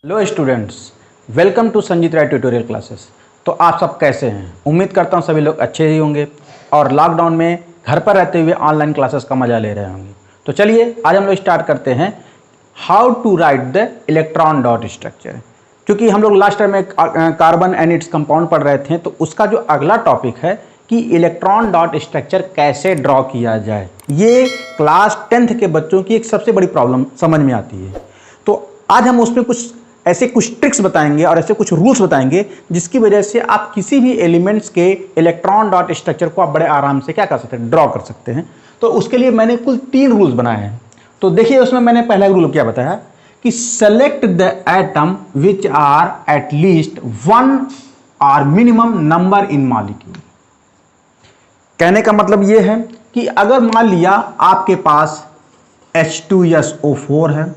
Hello students, welcome to Sanjeet Rai tutorial classes. तो आप सब कैसे हैं? उम्मीद करता हूं सभी लोग अच्छे ही होंगे और लॉकडाउन में घर पर रहते हुए ऑनलाइन क्लासेस का मज़ा ले रहे होंगे। तो चलिए आज हम लोग स्टार्ट करते हैं how to write the electron dot structure. क्योंकि हम लोग लास्ट टाइम में कार्बन एंड इट्स कंपाउंड पढ़ रहे थे, तो उसका जो अगला टॉपिक है कि इलेक्ट्रॉन डॉट स्ट्रक्चर कैसे ड्रॉ किया जाए, ये क्लास 10th के बच्चों की एक सबसे बड़ी प्रॉब्लम समझ में आती है। तो आज हम उसमें कुछ ट्रिक्स बताएंगे और ऐसे कुछ रूल्स बताएंगे जिसकी वजह से आप किसी भी एलिमेंट्स के इलेक्ट्रॉन डॉट स्ट्रक्चर को आप बड़े आराम से क्या कर सकते हैं, ड्रॉ कर सकते हैं। तो उसके लिए मैंने कुल 3 रूल्स बनाए हैं। तो देखिए उसमें मैंने पहला रूल क्या बताया कि select the atom which are at least 1 और मिनिमम नंबर इन मॉलिक्यूल। कहने का मतलब यह है कि अगर मान लिया आपके पास H2SO4 है,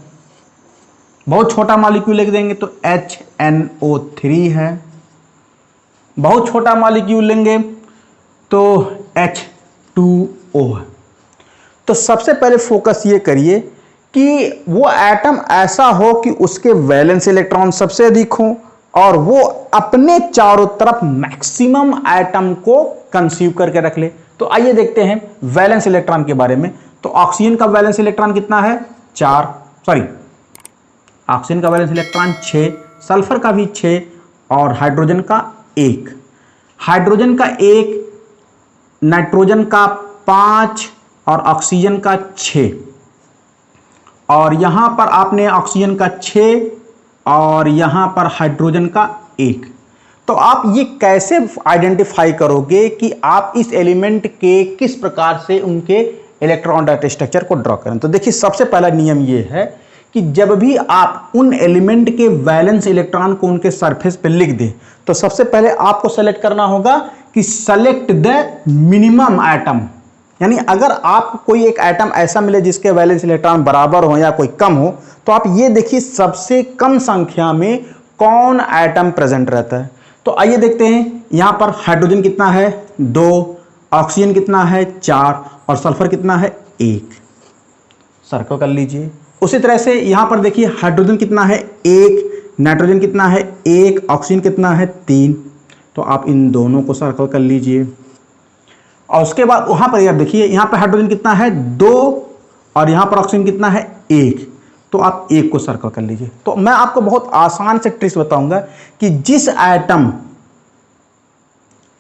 बहुत छोटा मॉलिक्यूल लिख देंगे तो HNO3 है, बहुत छोटा मॉलिक्यूल लेंगे तो H2O है। तो सबसे पहले फोकस ये करिए कि वो एटम ऐसा हो कि उसके वैलेंस इलेक्ट्रॉन सबसे अधिक हो और वो अपने चारों तरफ मैक्सिमम एटम को कंसीव करके रख ले। तो आइए देखते हैं वैलेंस इलेक्ट्रॉन के बारे में। तो ऑक्सीजन का वैलेंस इलेक्ट्रॉन कितना है? 4, ऑक्सीजन का वैलेंस इलेक्ट्रॉन 6, सल्फर का भी 6 और हाइड्रोजन का 1, हाइड्रोजन का 1, नाइट्रोजन का 5 और ऑक्सीजन का 6। और यहां पर आपने ऑक्सीजन का 6 और यहां पर हाइड्रोजन का 1। तो आप ये कैसे आइडेंटिफाई करोगे कि आप इस एलिमेंट के किस प्रकार से उनके इलेक्ट्रॉन डॉट स्ट्रक्चर को ड्रॉ करें? तो देखिए सबसे पहला नियम ये है कि जब भी आप उन एलिमेंट के वैलेंस इलेक्ट्रॉन को उनके सरफेस पे लिख दें तो सबसे पहले आपको सेलेक्ट करना होगा कि सेलेक्ट द मिनिमम एटम। यानी अगर आपको कोई एक एटम ऐसा मिले जिसके वैलेंस इलेक्ट्रॉन बराबर हो या कोई कम हो, तो आप ये देखिए सबसे कम संख्या में कौन एटम प्रेजेंट रहता है। तो आइए देखते हैं यहां पर हाइड्रोजन कितना है? 2, ऑक्सीजन कितना है? 4 और सल्फर कितना है? 1। सर्कल कर लीजिए। उसी तरह से यहां पर देखिए हाइड्रोजन कितना है? 1, नाइट्रोजन कितना है? 1, ऑक्सीजन कितना है? 3। तो आप इन दोनों को सर्कल कर लीजिए। और उसके बाद वहां पर आप देखिए यहां पर हाइड्रोजन कितना है? 2 और यहां पर ऑक्सीजन कितना है? 1। तो आप 1 को सर्कल कर लीजिए। तो मैं आपको बहुत आसान से ट्रिक्स बताऊंगा कि जिस एटम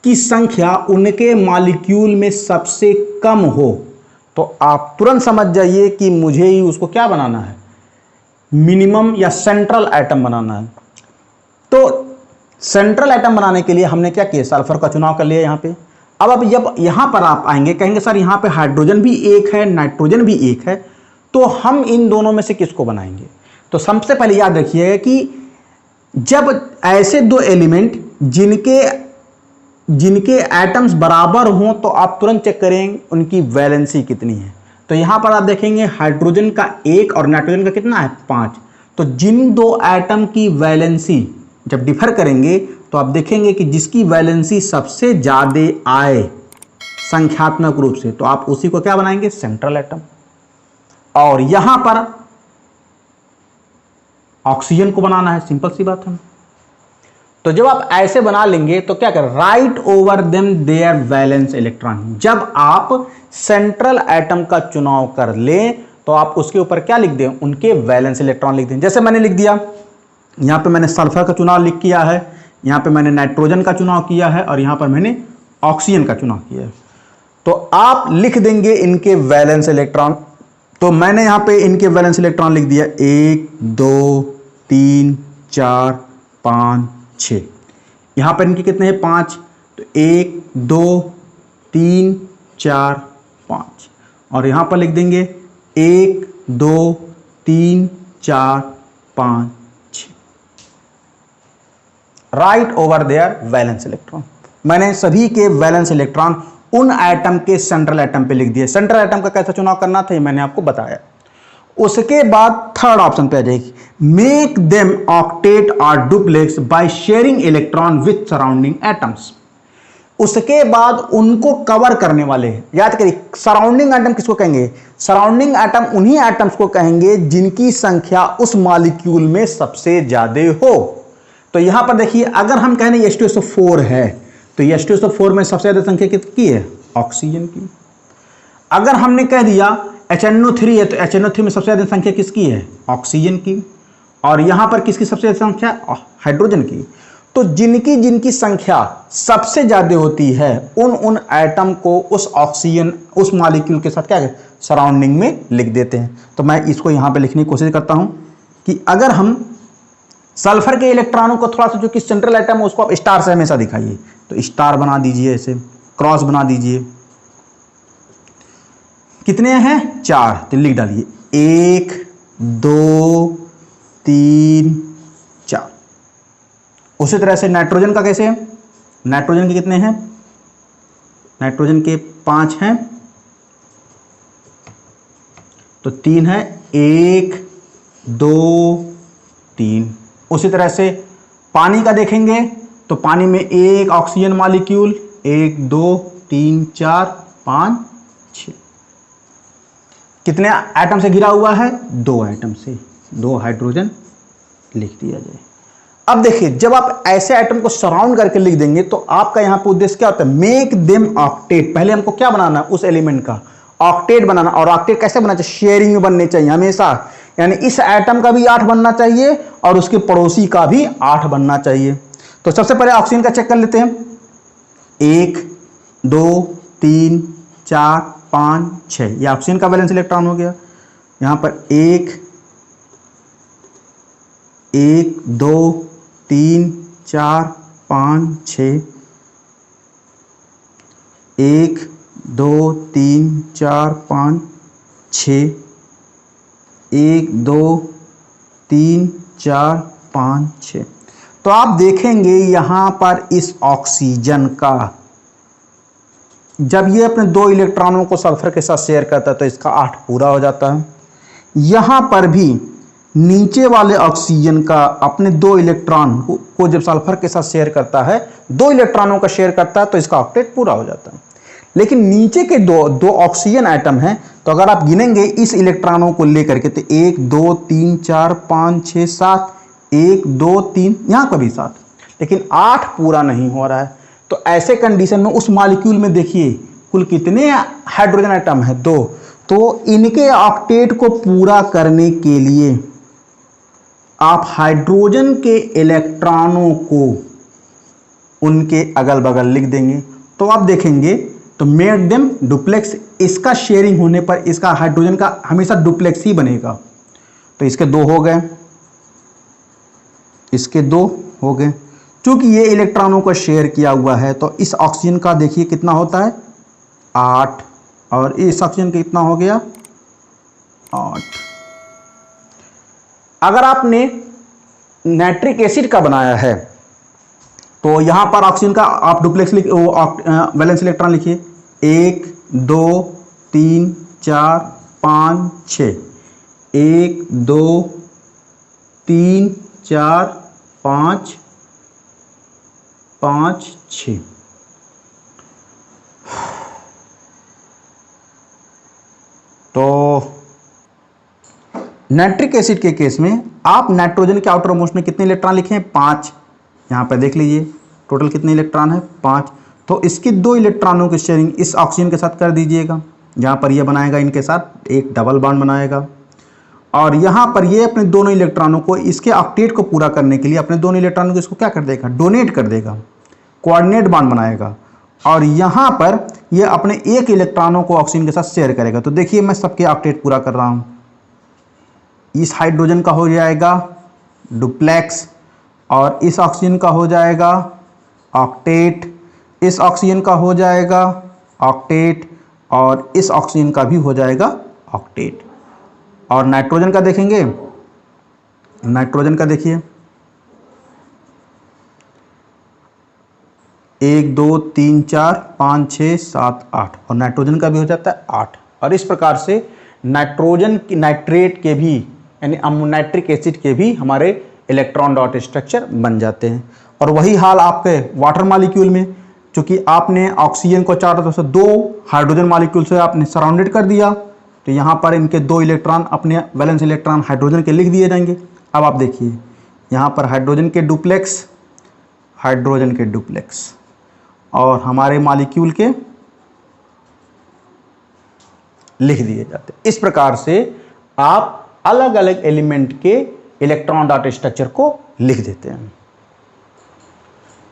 की संख्या उनके मॉलिक्यूल में सबसे कम हो तो आप तुरंत समझ जाइए कि मुझे ही उसको क्या बनाना है, मिनिमम या सेंट्रल एटम बनाना है। तो सेंट्रल एटम बनाने के लिए हमने क्या किया? सल्फर का चुनाव कर लिया यहां पे। अब जब यहां पर आप आएंगे, कहेंगे सर यहां पे हाइड्रोजन भी 1 है, नाइट्रोजन भी 1 है, तो हम इन दोनों में से किसको बनाएंगे? तो सबसे पहले याद रखिएगा कि जब ऐसे 2 एलिमेंट जिनके एटम्स बराबर हों तो आप तुरंत चेक करें उनकी वैलेंसी कितनी है। तो यहां पर आप देखेंगे हाइड्रोजन का 1 और नाइट्रोजन का कितना है? 5। तो जिन 2 एटम की वैलेंसी जब डिफर करेंगे तो आप देखेंगे कि जिसकी वैलेंसी सबसे ज्यादा आए संख्यात्मक रूप से, तो आप उसी को क्या बनाएंगे? Central atom. और यहां पर ऑक्सीजन को बनाना है, सिंपल सी बात है। तो जब आप ऐसे बना लेंगे तो क्या कर, right over them there valence electron. जब आप सेंट्रल एटम का चुनाव कर लें तो आप उसके ऊपर क्या लिख दें? उनके वैलेंस इलेक्ट्रॉन लिख दें। जैसे मैंने लिख दिया, यहां पे मैंने सल्फर का चुनाव लिख किया है, यहां पे मैंने नाइट्रोजन का चुनाव किया है और यहां पर मैंने ऑक्सीजन का चुनाव किया है। तो आप लिख देंगे इनके वैलेंस इलेक्ट्रॉन। तो मैंने यहां पे इनके वैलेंस इलेक्ट्रॉन लिख दिया 1, 2, 3, 4, 5, 6। यहां पर इनके कितने हैं? 5। तो 1, 2, 3, 4, 5 और यहां पर लिख देंगे 1, 2, 3, 4, 5, 6। Right over there valence electron. मैंने सभी के वैलेंस इलेक्ट्रॉन उन एटम के सेंट्रल एटम पे लिख दिए। सेंट्रल एटम का कैसा चुनाव करना था ये मैंने आपको बताया। उसके बाद थर्ड ऑप्शन पे आ जाएगी, मेक देम ऑक्टेट और duplex by sharing electron with surrounding atoms. उसके बाद उनको कवर करने वाले, याद करिए सराउंडिंग एटम किसको कहेंगे, सराउंडिंग एटम उन्हीं एटम्स को कहेंगे जिनकी संख्या उस मॉलिक्यूल में सबसे ज्यादा हो। तो यहां पर देखिए अगर हम कहें H2SO4 है तो H2SO4 में सबसे ज्यादा संख्या किसकी है, ऑक्सीजन की। अगर हमने कह दिया HNO3 है तो HNO3 में सबसे ज्यादा संख्या किसकी है, ऑक्सीजन की। और यहां पर किसकी सबसे ज्यादा संख्या, हाइड्रोजन की। तो जिनकी जिनकी संख्या सबसे ज्यादा होती है उन एटम को उस ऑक्सीजन उस मॉलिक्यूल के साथ क्या सराउंडिंग में लिख देते हैं। तो मैं इसको यहां पे लिखने की कोशिश करता हूं कि अगर हम सल्फर के इलेक्ट्रॉनों को थोड़ा सा जो कि सेंट्रल एटम है उसको आप स्टार से हमेशा दिखाइए, तो स्टार बना दीजिए, ऐसे क्रॉस बना दीजिए। कितने हैं, 4, तो लिख डालिए 1 2 3 4। उसी तरह से नाइट्रोजन का कैसे है, नाइट्रोजन के कितने हैं, नाइट्रोजन के 5 हैं, तो 3 है, 1 2 3। उसी तरह से पानी का देखेंगे तो पानी में एक ऑक्सीजन मॉलिक्यूल, 1 2 3 4 5 6। कितने एटम से घिरा हुआ है, 2 एटम से, 2 हाइड्रोजन लिख दिया जाए। अब देखिए जब आप ऐसे एटम को सराउंड करके लिख देंगे तो आपका यहां पर उद्देश्य क्या होता है, मेक देम ऑक्टेट। पहले हमको क्या बनाना है, उस एलिमेंट का ऑक्टेट बनाना। और ऑक्टेट कैसे बनना चाहिए, शेयरिंग में बनने चाहिए हमेशा, यानी इस एटम का भी 8 बनना चाहिए और उसके पड़ोसी का भी 8 बनना चाहिए। तो सबसे पहले ऑक्सीजन का चेक कर लेते हैं, 1 2 3 4 5 6, यह ऑक्सीजन का वैलेंस इलेक्ट्रॉन हो गया। यहां पर 1 2 3 4 5 6, 1 2 3 4 5 6, 1 2 3 4 5 6। तो आप देखेंगे यहां पर इस ऑक्सीजन का जब ये अपने 2 इलेक्ट्रॉनों को सल्फर के साथ शेयर करता है तो इसका 8 पूरा हो जाता है। यहां पर भी नीचे वाले ऑक्सीजन का अपने 2 इलेक्ट्रॉन को जब सल्फर के साथ शेयर करता है, 2 इलेक्ट्रॉनों का शेयर करता है तो इसका ऑक्टेट पूरा हो जाता है। लेकिन नीचे के दो ऑक्सीजन एटम हैं, तो अगर आप गिनेंगे इस इलेक्ट्रॉनों को लेकर के तो 1 2 3 4 5 6 7, 1 2 3, यहां का भी 7, लेकिन 8 पूरा नहीं हो रहा है। तो ऐसे कंडीशन में उस मॉलिक्यूल में देखिए कुल कितने हाइड्रोजन एटम है, 2। तो इनके ऑक्टेट को पूरा करने के लिए आप हाइड्रोजन के इलेक्ट्रॉनों को उनके अगल बगल लिख देंगे। तो आप देखेंगे तो मेक देम डुप्लेक्स, इसका शेयरिंग होने पर इसका हाइड्रोजन का हमेशा डुप्लेक्स ही बनेगा। तो इसके 2 हो गए, इसके 2 हो गए। चूंकि ये इलेक्ट्रॉनों को शेयर किया हुआ है तो इस ऑक्सीजन का देखिए कितना होता है, 8, और इस ऑक्सीजन का कितना हो गया, 8। अगर आपने नाइट्रिक एसिड का बनाया है तो यहां पर ऑक्सीजन का आप डुप्लेक्स वैलेंस इलेक्ट्रॉन लिखिए, 1 2 3 4 5 6, 1 2 3 4 5 5 6। तो नाइट्रिक एसिड के केस में आप नाइट्रोजन के आउटर मोस्ट में कितने इलेक्ट्रॉन लिखे हैं, 5। यहां पर देख लीजिए टोटल कितने इलेक्ट्रॉन है, 5। तो इसकी 2 इलेक्ट्रॉनों की शेयरिंग इस ऑक्सीजन के साथ कर दीजिएगा। जहां पर ये बनाएगा इनके साथ एक डबल बॉन्ड बनाएगा, और यहां पर ये अपने दोनों इलेक्ट्रॉनों को इसके ऑक्टेट को पूरा करने के लिए अपने दोनों इलेक्ट्रॉनों को इसको क्या कर देगा, डोनेट कर देगा, कोऑर्डिनेट बॉन्ड बनाएगा। और यहां पर ये अपने एक इलेक्ट्रॉनों को ऑक्सीजन के साथ शेयर करेगा। तो देखिए मैं सबके ऑक्टेट पूरा कर रहा हूं। इस हाइड्रोजन का हो जाएगा डुप्लेक्स, और इस ऑक्सीजन का हो जाएगा ऑक्टेट, इस ऑक्सीजन का हो जाएगा ऑक्टेट, और इस ऑक्सीजन का भी हो जाएगा ऑक्टेट। और नाइट्रोजन का देखेंगे, नाइट्रोजन का देखिए 1 2 3 4 5 6 7 8, और नाइट्रोजन का भी हो जाता है 8। और इस प्रकार से नाइट्रोजन की नाइट्रेट के भी यानी नाइट्रिक एसिड के भी हमारे इलेक्ट्रॉन डॉट स्ट्रक्चर बन जाते हैं। और वही हाल आपके वाटर मॉलिक्यूल में, क्योंकि आपने ऑक्सीजन को चारों तरफ से 2 हाइड्रोजन मॉलिक्यूल से आपने सराउंडेड कर दिया, तो यहाँ पर इनके 2 इलेक्ट्रॉन अपने वैलेंस इलेक्ट्रॉन हाइड्रोजन के लिख दिए जाएंगे। अब आप देखिए यहाँ पर हाइड्रोजन के डुप्लेक्स, हाइड्रोजन के डुप्लेक्स और हमारे मॉलिक्यूल के लिख दिए जाते हैं। इस प्रकार से आप अलग अलग एलिमेंट के इलेक्ट्रॉन डॉट स्ट्रक्चर को लिख देते हैं।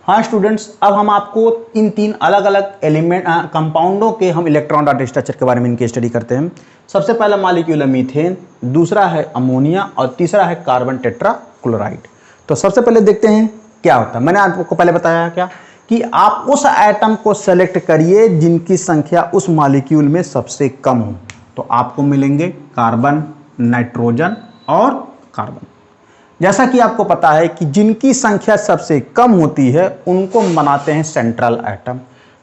हाँ स्टूडेंट्स, अब हम आपको इन 3 अलग अलग एलिमेंट कंपाउंडों के हम इलेक्ट्रॉन डॉट स्ट्रक्चर के बारे में इनकी स्टडी करते हैं। सबसे पहला मॉलिक्यूल है मीथेन, दूसरा है अमोनिया और तीसरा है कार्बन टेट्राक्लोराइड। तो सबसे पहले देखते हैं क्या होता है। मैंने आपको पहले बताया क्या कि आप उस एटम को सेलेक्ट करिए जिनकी संख्या उस मॉलिक्यूल में सबसे कम हो, तो आपको मिलेंगे कार्बन, नाइट्रोजन और कार्बन। जैसा कि आपको पता है कि जिनकी संख्या सबसे कम होती है उनको बनाते हैं सेंट्रल एटम।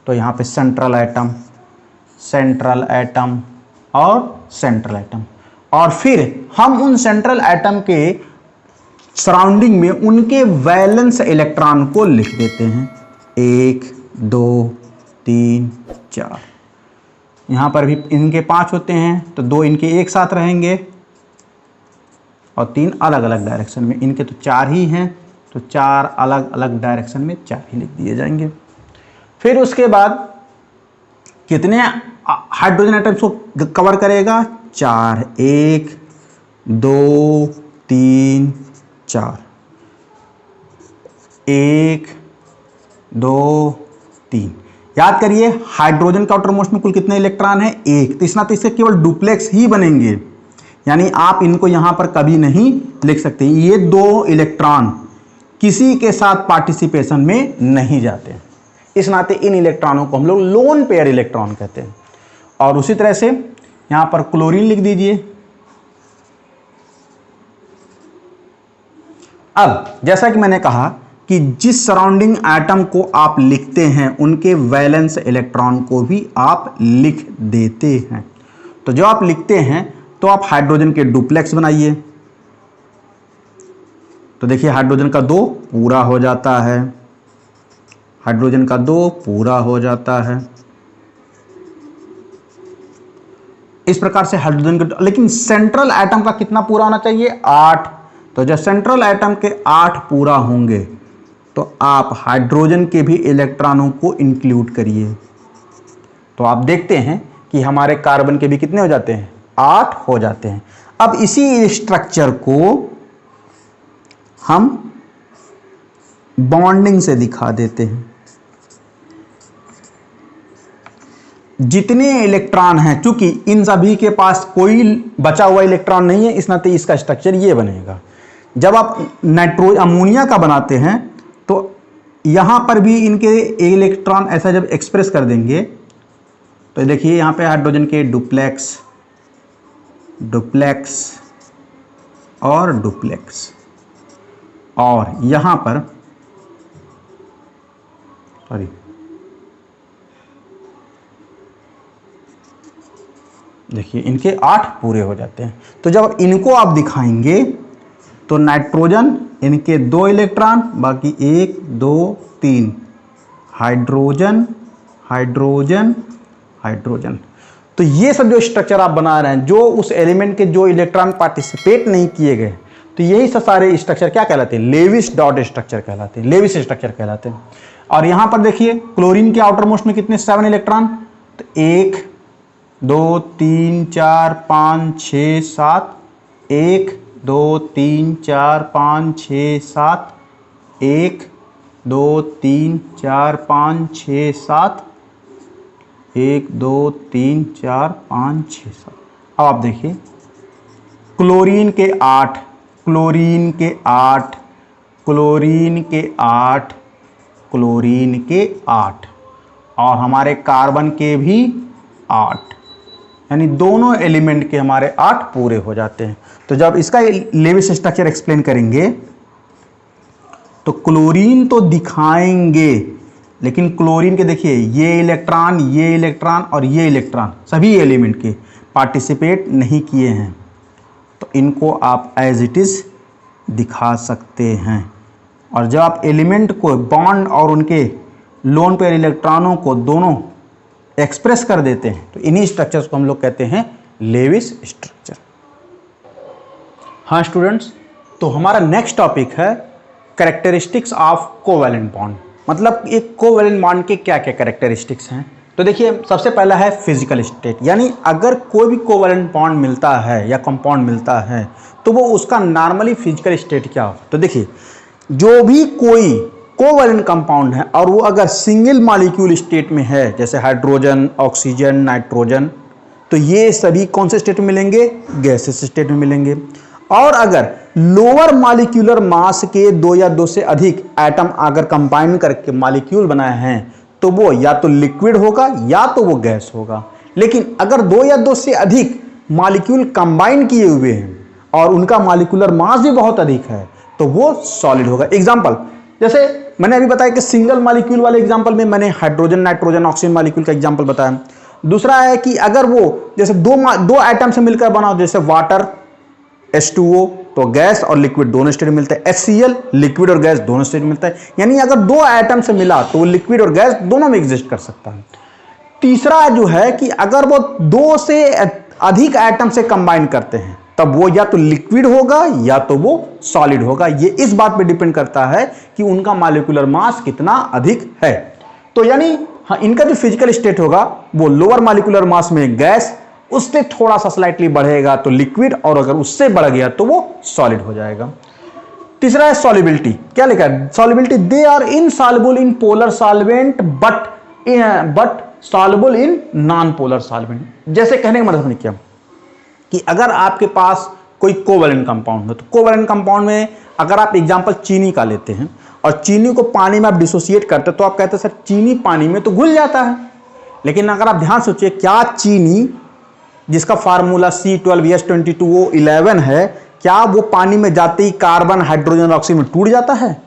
तो यहाँ पे सेंट्रल एटम, सेंट्रल एटम और सेंट्रल एटम, और फिर हम उन सेंट्रल एटम के सराउंडिंग में उनके वैलेंस इलेक्ट्रॉन को लिख देते हैं। 1 2 3 4। यहाँ पर भी इनके 5 होते हैं, तो 2 इनके एक साथ रहेंगे और 3 अलग अलग डायरेक्शन में। इनके तो 4 ही हैं, तो 4 अलग अलग डायरेक्शन में 4 ही लिख दिए जाएंगे। फिर उसके बाद कितने हाइड्रोजन एटम्स को कवर करेगा? 4। 1 2 3 4। 1 2 3। याद करिए हाइड्रोजन का आउटरमोस्ट में कुल कितने इलेक्ट्रॉन है? 1। तो इससे केवल डुप्लेक्स ही बनेंगे, यानी आप इनको यहां पर कभी नहीं लिख सकते। ये 2 इलेक्ट्रॉन किसी के साथ पार्टिसिपेशन में नहीं जाते, इस नाते इन इलेक्ट्रॉनों को हम लोग लोन पेयर इलेक्ट्रॉन कहते हैं। और उसी तरह से यहां पर क्लोरीन लिख दीजिए। अब जैसा कि मैंने कहा कि जिस सराउंडिंग एटम को आप लिखते हैं उनके वैलेंस इलेक्ट्रॉन को भी आप लिख देते हैं। तो जो आप लिखते हैं तो आप हाइड्रोजन के डुप्लेक्स बनाइए। तो देखिए हाइड्रोजन का 2 पूरा हो जाता है, हाइड्रोजन का 2 पूरा हो जाता है। इस प्रकार से हाइड्रोजन के, लेकिन सेंट्रल एटम का कितना पूरा होना चाहिए? 8। तो जब सेंट्रल एटम के 8 पूरा होंगे तो आप हाइड्रोजन के भी इलेक्ट्रॉनों को इंक्लूड करिए। तो आप देखते हैं कि हमारे कार्बन के भी कितने हो जाते हैं? 8 हो जाते हैं। अब इसी स्ट्रक्चर को हम बॉन्डिंग से दिखा देते हैं। जितने इलेक्ट्रॉन हैं, चूंकि इन सभी के पास कोई बचा हुआ इलेक्ट्रॉन नहीं है, इस नाते इसका स्ट्रक्चर ये बनेगा। जब आप अमोनिया का बनाते हैं तो यहां पर भी इनके इलेक्ट्रॉन ऐसा जब एक्सप्रेस कर देंगे तो देखिए यहां पे हाइड्रोजन के डुप्लेक्स, डुप्लेक्स और डुप्लेक्स, और यहां पर सॉरी देखिए इनके 8 पूरे हो जाते हैं। तो जब इनको आप दिखाएंगे तो नाइट्रोजन इनके 2 इलेक्ट्रॉन, बाकी 1 2 3, हाइड्रोजन हाइड्रोजन हाइड्रोजन। तो ये सब जो स्ट्रक्चर आप बना रहे हैं, जो उस एलिमेंट के जो इलेक्ट्रॉन पार्टिसिपेट नहीं किए गए, तो यही सब सारे स्ट्रक्चर क्या कहलाते हैं? लेविस डॉट स्ट्रक्चर कहलाते हैं, लेविस स्ट्रक्चर कहलाते हैं। और यहां पर देखिए क्लोरीन के आउटर मोस्ट में कितने? 7 इलेक्ट्रॉन। तो 1 2 3 4 5 6 7, 1 2 3 4 5 6 7, 1 2 3 4 5 6 7, 1 2 3 4 5 6 7। अब आप देखिए क्लोरीन के 8, क्लोरीन के 8, क्लोरीन के 8, क्लोरीन के 8, और हमारे कार्बन के भी 8, यानी दोनों एलिमेंट के हमारे 8 पूरे हो जाते हैं। तो जब इसका लेविस स्ट्रक्चर एक्सप्लेन करेंगे तो क्लोरीन तो दिखाएंगे, लेकिन क्लोरीन के देखिए ये इलेक्ट्रॉन और ये इलेक्ट्रॉन सभी एलिमेंट के पार्टिसिपेट नहीं किए हैं, तो इनको आप एज इट इज दिखा सकते हैं। और जब आप एलिमेंट को बॉन्ड और उनके लोन पेयर इलेक्ट्रॉनों को दोनों एक्सप्रेस कर देते हैं, तो इन्हीं स्ट्रक्चर्स को हम लोग कहते हैं लेविस स्ट्रक्चर। हाँ स्टूडेंट्स, तो हमारा नेक्स्ट टॉपिक है कैरेक्टरिस्टिक्स ऑफ कोवैलेंट बॉन्ड। मतलब एक कोवैलेंट बॉन्ड के क्या क्या कैरेक्टरिस्टिक्स हैं। तो देखिए, सबसे पहला है फिजिकल स्टेट, यानी अगर कोई भी कोवैलेंट बॉन्ड मिलता है या कंपाउंड मिलता है तो वो उसका नॉर्मली फिजिकल स्टेट क्या हो। तो देखिए, जो भी कोई कोवैलेंट कंपाउंड है और वो अगर सिंगल मॉलिक्यूल स्टेट में है, जैसे हाइड्रोजन, ऑक्सीजन, नाइट्रोजन, तो ये सभी कौन से स्टेट में मिलेंगे? गैसेस स्टेट में मिलेंगे। और अगर लोअर मॉलिक्यूलर मास के 2 या 2 से अधिक एटम अगर कंबाइन करके मॉलिक्यूल बनाए हैं तो वो या तो लिक्विड होगा या तो वो गैस होगा। लेकिन अगर 2 या 2 से अधिक मॉलिक्यूल कंबाइन किए हुए हैं और उनका मॉलिक्यूलर मास भी बहुत अधिक है तो वो सॉलिड होगा। एग्जांपल, जैसे मैंने अभी बताया कि सिंगल मॉलिक्यूल वाले एग्जांपल में मैंने हाइड्रोजन, नाइट्रोजन, ऑक्सीजन मॉलिक्यूल का एग्जांपल बताया। दूसरा है कि अगर वो जैसे दो एटम से मिलकर बना हो, जैसे वाटर H2O, तो गैस और लिक्विड दोनों स्टेट में मिलता है। HCl लिक्विड और गैस दोनों स्टेट में मिलता है, यानी अगर 2 एटम से मिला तो वो लिक्विड और गैस दोनों में एग्जिस्ट कर सकता है। तीसरा जो है कि अगर वो 2 से अधिक एटम से कंबाइन करते हैं तब वो या तो लिक्विड होगा या तो वो सॉलिड होगा। ये इस बात पे डिपेंड करता है कि उनका मॉलिक्यूलर मास कितना अधिक है। तो यानी हाँ, इनका जो फिजिकल स्टेट होगा वो लोअर मॉलिक्यूलर मास में गैस, उससे थोड़ा सा स्लाइटली बढ़ेगा तो लिक्विड, और अगर उससे बढ़ गया तो वो सॉलिड हो जाएगा। तीसरा है सॉल्युबिलिटी। क्या लिखा है? Solubility, they are insoluble in polar solvent but soluble in non polar solvent. जैसे कहने का मतलब क्या कि अगर आपके पास कोई कोवैलेंट कंपाउंड है, तो कोवैलेंट कंपाउंड में अगर आप एग्जांपल चीनी का लेते हैं और चीनी को पानी में आप डिसोसिएट करते हैं तो आप कहते हैं सर चीनी पानी में तो घुल जाता है। लेकिन अगर आप ध्यान सोचिए, क्या चीनी जिसका फार्मूला C12H22O11 है, क्या वो पानी में जाते ही कार्बन, हाइड्रोजन, ऑक्सीजन में टूट जाता है?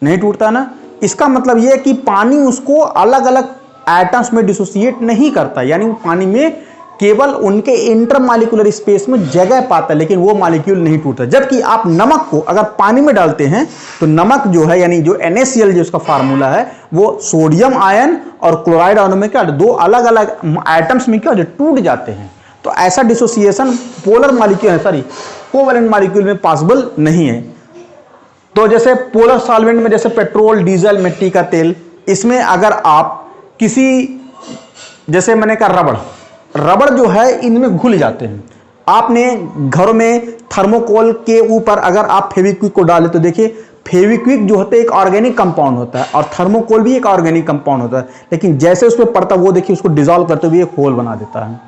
नहीं टूटता ना। इसका मतलब यह है कि पानी उसको अलग अलग एटम्स में डिसोसिएट नहीं करता, यानी वो पानी में केवल उनके इंटरमॉलिक्यूलर स्पेस में जगह पाता है, लेकिन वो मॉलिक्यूल नहीं टूटता। जबकि आप नमक को अगर पानी में डालते हैं तो नमक जो है, यानी जो NaCl जो उसका फार्मूला है, वो सोडियम आयन और क्लोराइड आयन में क्या 2 अलग अलग एटम्स में क्या टूट जाते हैं। तो ऐसा dissociation polar molecule covalent molecule में पॉसिबल नहीं है। तो जैसे पोलर सॉल्वेंट में जैसे पेट्रोल, डीजल, मिट्टी का तेल, इसमें अगर आप किसी, जैसे मैंने कहा रबड़ जो है इनमें घुल जाते हैं। आपने घरों में थर्मोकोल के ऊपर अगर आप फेविक्विक को डालें तो देखिए, फेविक्विक जो होता है एक ऑर्गेनिक कंपाउंड होता है और थर्मोकोल भी एक ऑर्गेनिक कंपाउंड होता है, लेकिन जैसे उस पर पड़ता है वो देखिए उसको डिसॉल्व करते हुए एक होल बना देता है।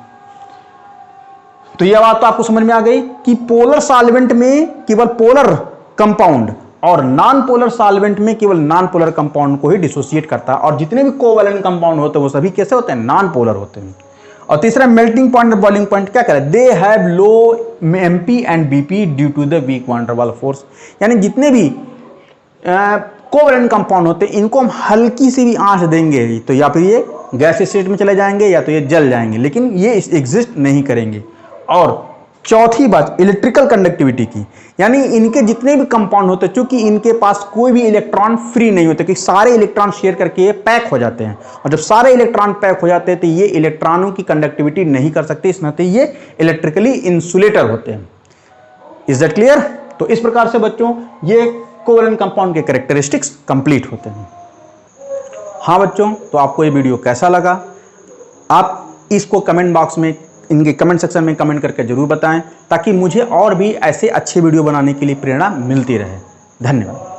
तो यह बात तो आपको समझ में आ गई कि पोलर सॉल्वेंट में केवल पोलर कंपाउंड और नॉन पोलर सॉल्वेंट में केवल नॉन पोलर कंपाउंड को ही डिसोसिएट करता है, और जितने भी कोवैलेंट कंपाउंड होते हैं वो सभी कैसे होते हैं? नॉन पोलर होते हैं। और तीसरा मेल्टिंग पॉइंट और बॉइलिंग पॉइंट क्या करें? They have low MP and BP due to the weak van der Waal force. यानी जितने भी कोवैलेंट कंपाउंड होते हैं इनको हम हल्की सी भी आंच देंगे तो या फिर ये गैस स्टेट में चले जाएंगे या तो ये जल जाएंगे, लेकिन ये एग्जिस्ट नहीं करेंगे। और चौथी बात इलेक्ट्रिकल कंडक्टिविटी की, यानी इनके जितने भी कंपाउंड होते हैं चूंकि इनके पास कोई भी इलेक्ट्रॉन फ्री नहीं होते, क्योंकि सारे इलेक्ट्रॉन शेयर करके ये पैक हो जाते हैं, और जब सारे इलेक्ट्रॉन पैक हो जाते हैं तो ये इलेक्ट्रॉनों की कंडक्टिविटी नहीं कर सकते, इस नाते ये इलेक्ट्रिकली इंसुलेटर होते हैं। Is that clear? तो इस प्रकार से बच्चों ये कोवैलेंट कंपाउंड के कैरेक्टरिस्टिक्स कंप्लीट होते हैं। हाँ बच्चों, तो आपको ये वीडियो कैसा लगा? आप इसको कमेंट बॉक्स में, इनके कमेंट सेक्शन में कमेंट करके जरूर बताएं, ताकि मुझे और भी ऐसे अच्छे वीडियो बनाने के लिए प्रेरणा मिलती रहे। धन्यवाद।